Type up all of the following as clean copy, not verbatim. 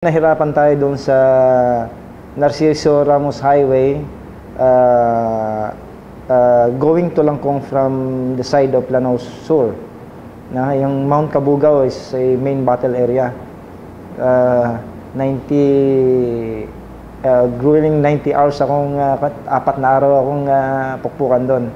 Nahirapan tayo doon sa Narciso Ramos Highway, going to Langkong from the side of Lanao Sur. Yung Mount Kabugao is a main battle area. Grueling 90 hours akong, 4 na araw akong pukpukan doon.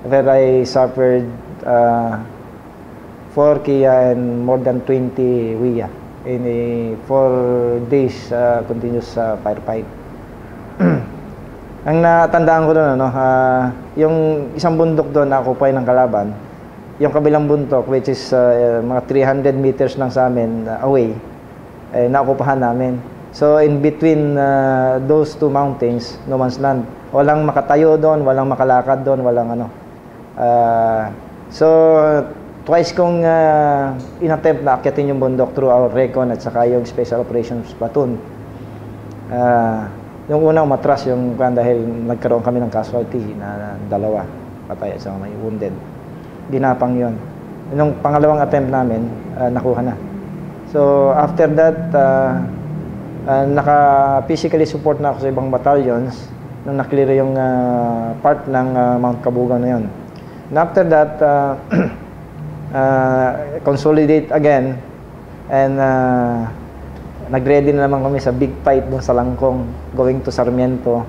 Where I suffered 4 Kia and more than 20 Wiya in a 4 days continuous firefight. Ang natandaan ko doon, yung isang bundok doon na-occupy ng kalaban, yung kabilang bundok which is mga 300 meters lang sa amin away, na-occupahan namin. So in between those two mountains, no man's land. Walang makatayo doon, walang makalakad doon, walang ano. So twice kong inattempt na akyatin yung bundok through our recon at saka yung special operations platoon. Yung unang matras yung dahil nagkaroon kami ng casualty na 2 patay at saka may wounded. Ginapang yon. Yung pangalawang attempt namin, nakuha na. So after that, naka-physically support na ako sa ibang battalions nung naklear yung part ng Mount Kabugao na yun. And after that, consolidate again and nag-ready na naman kami sa big fight doon sa Langkong, going to Sarmiento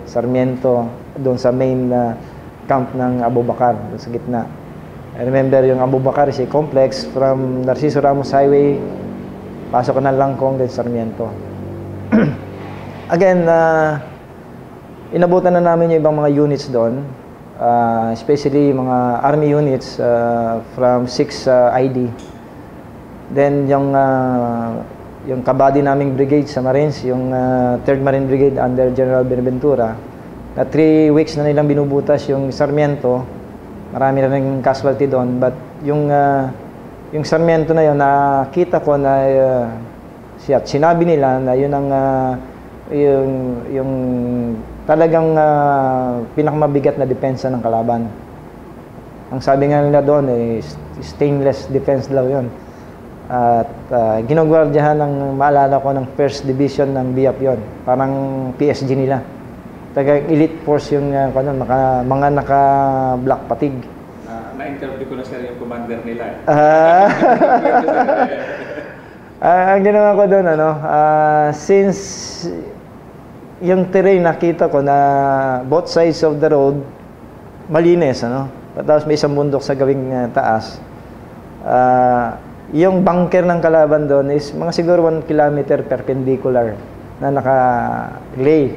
doon sa main camp ng Abu Bakar doon sa gitna. I remember yung Abu Bakar is a complex from Narciso Ramos Highway, pasok ka ng Langkong then Sarmiento. Again, inabutan na namin yung ibang mga units doon, especially mga army units from 6 ID. Then yung kabady naming brigade sa Marines, yung 3rd Marine Brigade under General Benaventura, na 3 weeks na nilang binubutas yung Sarmiento. Marami na rin casualty doon, but yung Sarmiento na yun, nakita ko na sinabi nila na yun ang yung talagang pinakamabigat na depensa ng kalaban. Ang sabi nga nila doon stainless defense daw yun. At ginagwardyahan ng, maalala ko, ng 1st Division ng BIAP yun. Parang PSG nila. Tagang elite force yung mga naka-black fatigue. Na-interview ko na sir yung commander nila. Ang ginawa ko doon, since yung terrain nakita ko na both sides of the road malinis, tapos may isang bundok sa gawing taas. Yung bunker ng kalaban doon is mga siguro 1 kilometer perpendicular na naka-lay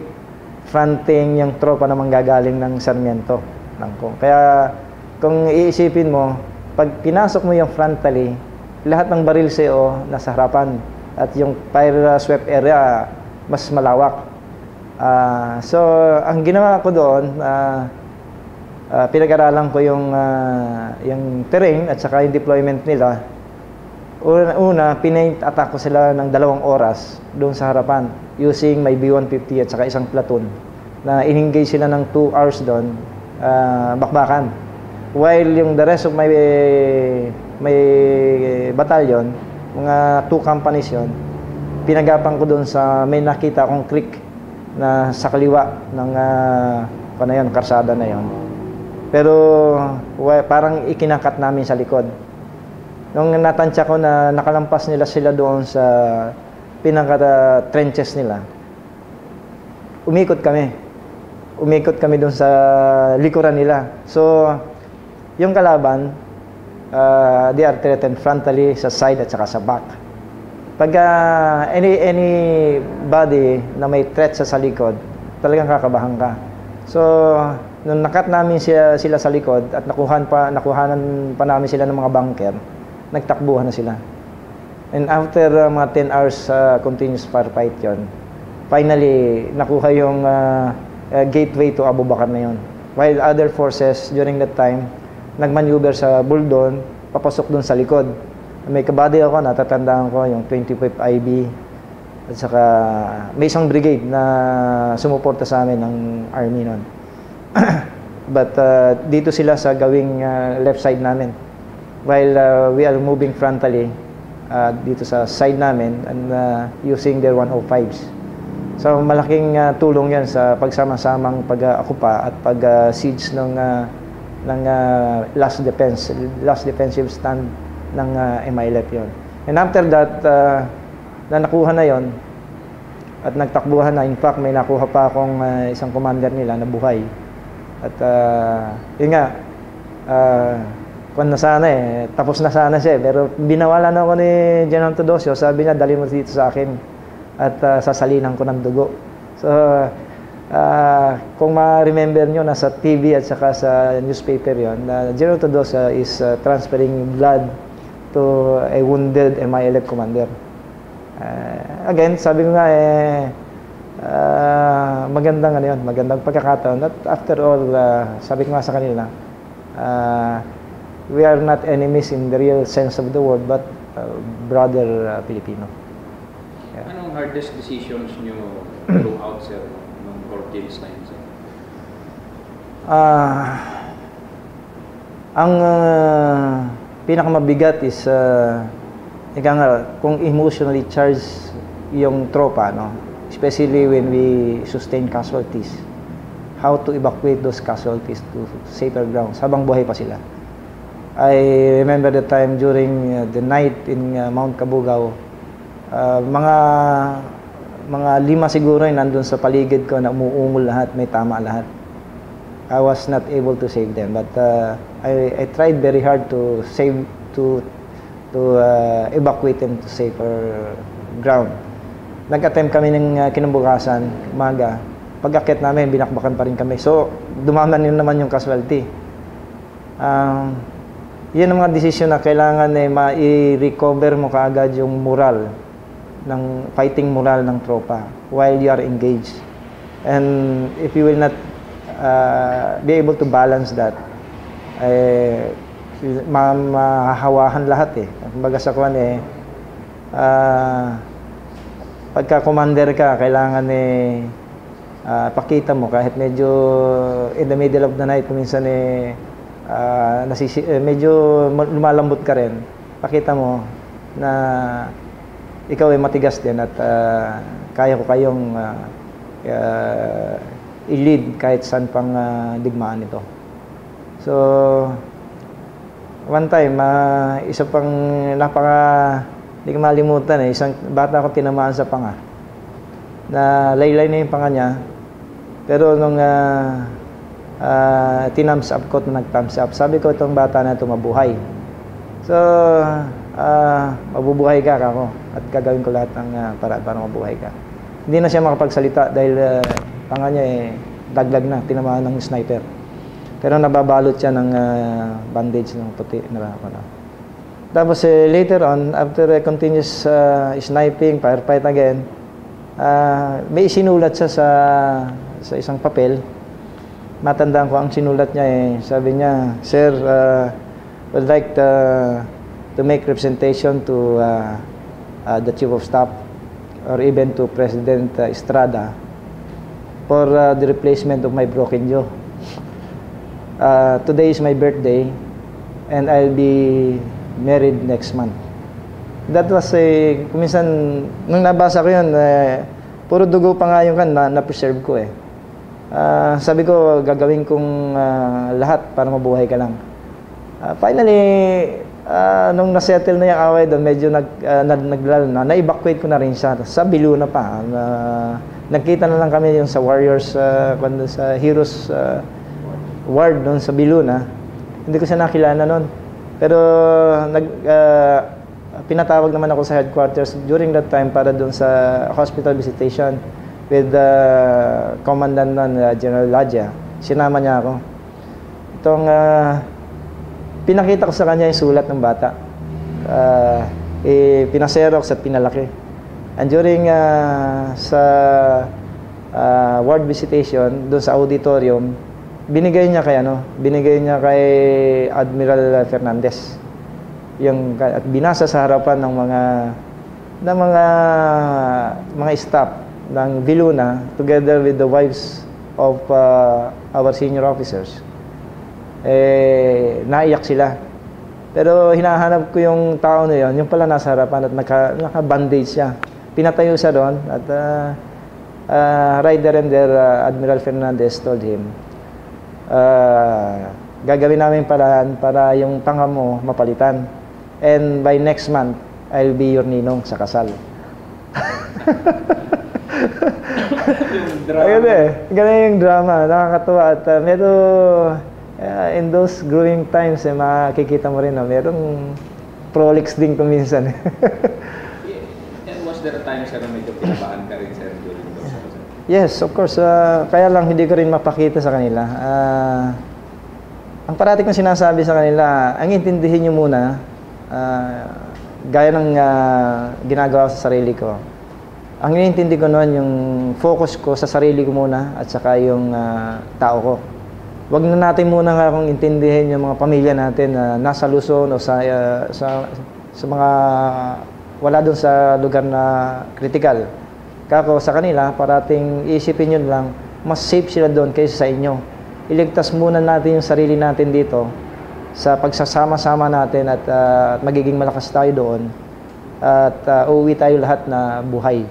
fronting yung tropa na manggagaling ng Sarmiento. Kaya kung iisipin mo, pag pinasok mo yung frontally, lahat ng baril sa'yo nasa harapan at yung fire swept area mas malawak. So ang ginawa ko doon, pinag-aralan ko yung terrain at saka yung deployment nila. Una, pinaint attack ko sila ng 2 oras doon sa harapan using my B-150 at saka isang platoon na in-engage sila ng 2 hours doon, bakbakan. While yung the rest of my battalion, mga 2 companies yon, pinagapang ko doon sa may nakita akong creek na sa kaliwa ng karsada na yon. Pero parang ikinakat namin sa likod. Nung natansya ko na nakalampas nila sila doon sa pinaka-trenches nila, umikot kami doon sa likuran nila. So yung kalaban, they are threatened frontally, sa side at saka sa back. Pag anybody na may threat sa likod, talagang kakabahan ka. So nung nakat namin sila sa likod at nakuhanan pa namin sila ng mga bunker, nagtakbuhan na sila. And after mga 10 hours continuous firefight yon, finally nakuha yung gateway to Abu Bakar na yon. While other forces during that time nagmaneuver sa Buldon, papasok doon sa likod. May kabady ako, natatandaan ko yung 25th IB at saka may isang brigade na sumuporta sa amin ng army noon. But dito sila sa gawing left side namin. While we are moving frontally, dito sa side namin and using their 105s. So malaking tulong 'yan sa pagsama-samang pag-akupa at pag-siege ng last defensive stand ng MILF 'yon. And after that, na nakuha na 'yon at nagtakbuhan na. In fact, may nakuha pa akong isang commander nila na buhay. At yun nga, kung na sana tapos na sana siya pero binawalan ako ni General Teodosio. Sabi niya, dali mo dito sa akin at sasalinan ko ng dugo. So, kung ma-remember nyo, nasa TV at saka sa newspaper yon, General Teodosio is transferring blood to a wounded MILF commander. Again, sabi ko nga, magandang pagkakataon. At after all, sabi ko nga sa kanila, we are not enemies in the real sense of the word, but brother Filipino. Yeah. Anong hardest decisions nyo throughout, sir, ng ordeals na yun, sir? Ang pinakamabigat is, kung emotionally charged yung tropa, no? Especially when we sustain casualties, how to evacuate those casualties to safer grounds habang buhay pa sila. I remember the time during the night in Mount Kabugao, mga 5 siguro yung nandun sa paligid ko na umuungol lahat, may tama lahat. I was not able to save them, but I tried very hard to evacuate them to safer ground. Nag-attempt kami ng kinabukasan, umaga. Pag-akit namin, binakbakan pa rin kami. So, dumaman yun naman yung casualty. Yan ang mga desisyon na kailangan ma-recover mo kaagad yung moral, fighting moral ng tropa while you are engaged. And if you will not be able to balance that, mahahawahan lahat Kumbaga sa kuwan pagka commander ka, kailangan pakita mo kahit medyo in the middle of the night, kuminsan medyo lumalambot ka rin. Pakita mo na ikaw ay matigas din at kaya ko kayong i-lead kahit saan pang digmaan ito. So, one time, isa pang hindi ko malimutan isang bata ko tinamaan sa panga. Na laylay na yung panga niya. Pero nung tinums up ko, nag-thumbs up, sabi ko itong bata na ito mabuhay. So, mabubuhay ka ako at gagawin ko lahat ng paraan para mabuhay ka. Hindi na siya makapagsalita dahil panga niya daglag na, tinamaan ng sniper. Pero nababalot siya ng bandage ng puti na Tapos later on, after continuous sniping, firefight again, may isinulat siya sa isang papel. Matandaan ko ang sinulat niya sabi niya, "Sir, would like to make representation to the Chief of Staff or even to President Estrada for the replacement of my broken jaw. Today is my birthday and I'll be married next month." That was kuminsan, nung nabasa ko yun, puro dugo pa nga yung na-preserve ko sabi ko, gagawin kong lahat para mabuhay ka lang. Finally, nung nasettle na yung away doon, medyo naglalo na, na-evacuate ko na rin siya. Sa Biluna pa. Nagkita na lang kami yung sa Warriors, sa Heroes Ward doon sa Biluna. Hindi ko siya nakilala noon. Pero pinatawag naman ako sa headquarters during that time para doon sa hospital visitation with the commandant nun, General Ladja. Sinama niya ako. Itong pinakita ko sa kanya yung sulat ng bata. Pinaserox at pinalaki. And during sa ward visitation doon sa auditorium, binigay niya kay Admiral Fernandez. At binasa sa harapan ng mga staff ng Viluna together with the wives of our senior officers. Naiyak sila. Pero hinahanap ko yung tao na yun, yung pala nasa harapan at naka-bandage siya. Pinatayo siya doon at right there and there, Admiral Fernandez told him, gagawin namin paraan para yung panga mo mapalitan. And by next month, I'll be your ninong sa kasal. Yung drama. Ayun ganun yung drama. Nakakatuwa at in those growing times, makikita mo rin na merong prolix din kung minsan. And was there a time, sir, na medyo pinabahan ka rin, sir, during those times? Yes, of course. Kaya lang hindi ko rin mapakita sa kanila. Ang parati kong sinasabi sa kanila, ang intindihin nyo muna, gaya ng ginagawa sa sarili ko. Ang inintindi ko noon, yung focus ko sa sarili ko muna at saka yung tao ko. Huwag na natin muna nga kung intindihin yung mga pamilya natin na nasa Luzon o sa mga wala doon sa lugar na critical. Kako sa kanila, parating isipin yun lang, mas safe sila doon kaysa sa inyo. Iligtas muna natin yung sarili natin dito sa pagsasama-sama natin at magiging malakas tayo doon at uuwi tayo lahat na buhay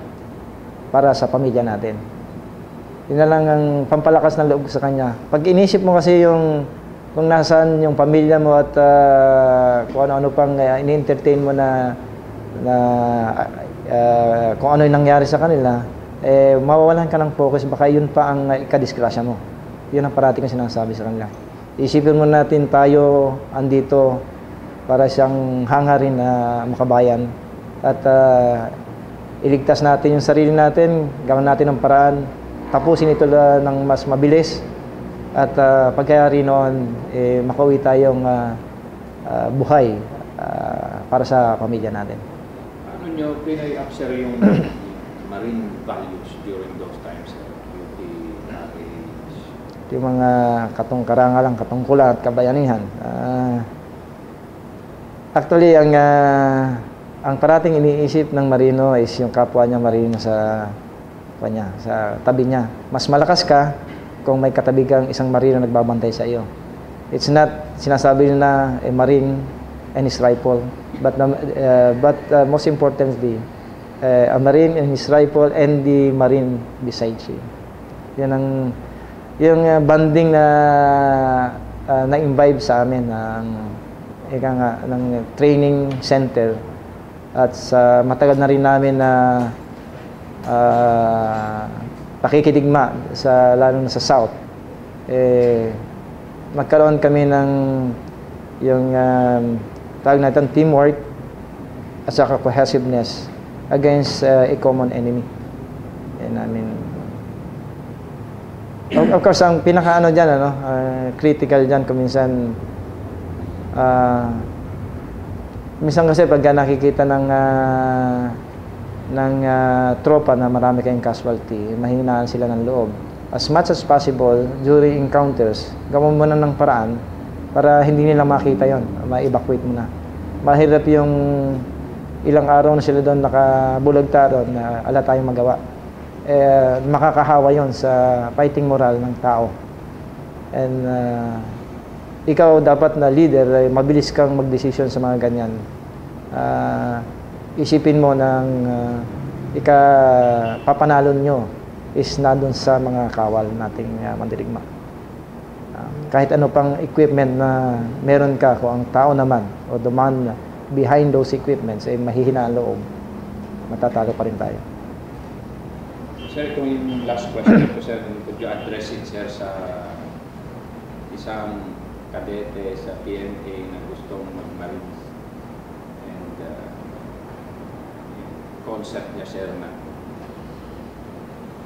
para sa pamilya natin. Yun na lang ang pampalakas ng loob sa kanya. Pag inisip mo kasi kung nasaan yung pamilya mo at kung ano-ano pang ini-entertain mo na kung ano yung nangyari sa kanila, mawawalan ka ng focus, baka yun pa ang ikadisgrasya mo. Yun ang parati kong sinasabi sa kanila. Isipin mo natin tayo andito para siyang hangarin na makabayan at iligtas natin yung sarili natin, gawin natin ng paraan, tapusin ito ng mas mabilis at pagkayari noon, makauwi tayong buhay para sa pamilya natin. Ano nyo pinay-up, sir, yung marine values during those times, sir? Duty, marriage? Yung mga karangalang, katungkulan at kabayanihan. Actually, ang parating iniisip ng marino is yung kapwa niya marino sa tabi niya. Mas malakas ka kung may katabi kang isang marino nagbabantay sa iyo. It's not sinasabi na a marine and his rifle, but most importantly, a marine and his rifle and the marine beside him. Yan ang yung banding na-imbibe sa amin ng training center at sa matagal na rin namin na pakikidigma lalo na sa South, magkaroon kami ng yung tawag natin teamwork at saka cohesiveness against a common enemy. Of course, ang pinakaano dyan, critical dyan kung minsan kasi pag nakikita ng tropa na marami kayong casualty, mahinaan sila ng loob. As much as possible, during encounters, gawin mo na ng paraan para hindi nila makita yon, ma-evacuate mo na. Mahirap yung ilang araw na sila doon nakabulagta doon na ala tayong magawa. Makakahawa yon sa fighting moral ng tao. And ikaw dapat na leader, mabilis kang magdesisyon sa mga ganyan. Isipin mo ng papanalo nyo is nandun sa mga kawal nating mandirigma. Kahit ano pang equipment na meron ka, kung ang tao naman o the man behind those equipments ay mahihina ang loob, matatalo pa rin tayo. Sir, ito yung last question ko, sir. Could you address it, sir, sa isang kadete sa PMA na gustong mag-marines? And yung concept niya, sir, na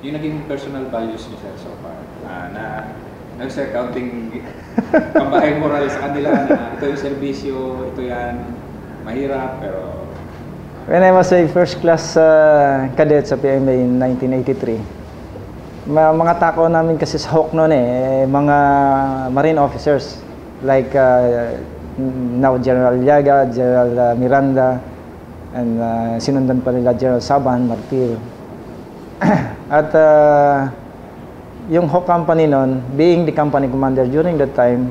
yung naging personal values niya, sir, so far, sir, counting kambahay moral sa kanila na ito yung serbisyo, ito yan, mahirap, pero when I was a first class cadet sa PMA in 1983, mga tako namin kasi sa Hawk noon mga marine officers like now General Llaga, General Miranda, and sinundan pa nila General Saban, Martir. At yung Hawk company noon, being the company commander during that time,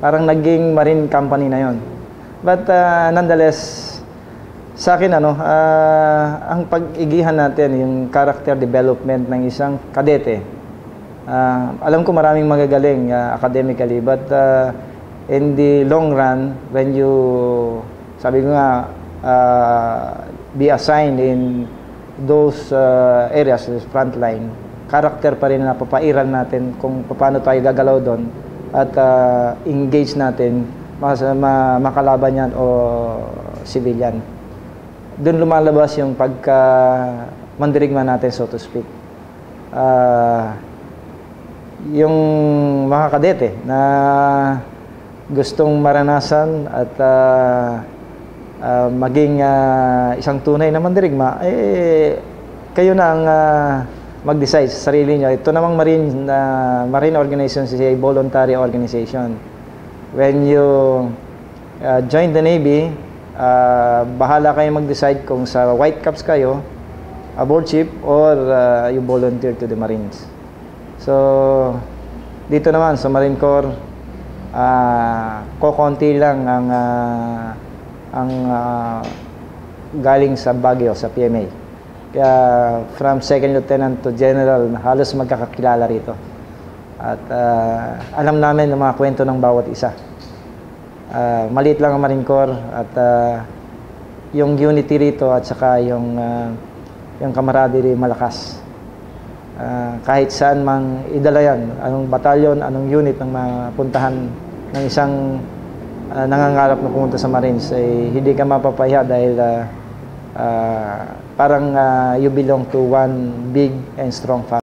Parang naging marine company na yon. But nonetheless, sa akin ang pag-igihan natin yung character development ng isang kadete. Alam ko maraming magagaling academically, but in the long run, when you, sabi ko nga, be assigned in those areas, frontline, character pa rin na papairal natin kung paano tayo gagalaw doon at engage natin makalaban yan o civilian. Doon lumalabas yung pagka mandirigma natin, so to speak. Yung mga kadete na gustong maranasan at maging isang tunay na mandirigma, kayo na ang mag-decide sa sarili nyo. Ito namang marine organization is a voluntary organization. When you join the Navy, bahala kayo mag-decide kung sa White Caps kayo, aboard ship, or you volunteer to the Marines. So, dito naman sa Marine Corps, kokonti lang ang galing sa Baguio, sa PMA. Kaya from second lieutenant to general, halos magkakakilala rito. At alam namin ang mga kwento ng bawat isa. Maliit lang ang Marine Corps at yung unity rito at saka yung camaraderie malakas. Kahit saan mang idala yan, anong batalyon, anong unit ng mapuntahan ng isang nangangarap na pumunta sa Marines, hindi ka mapapahiya dahil parang you belong to one big and strong family.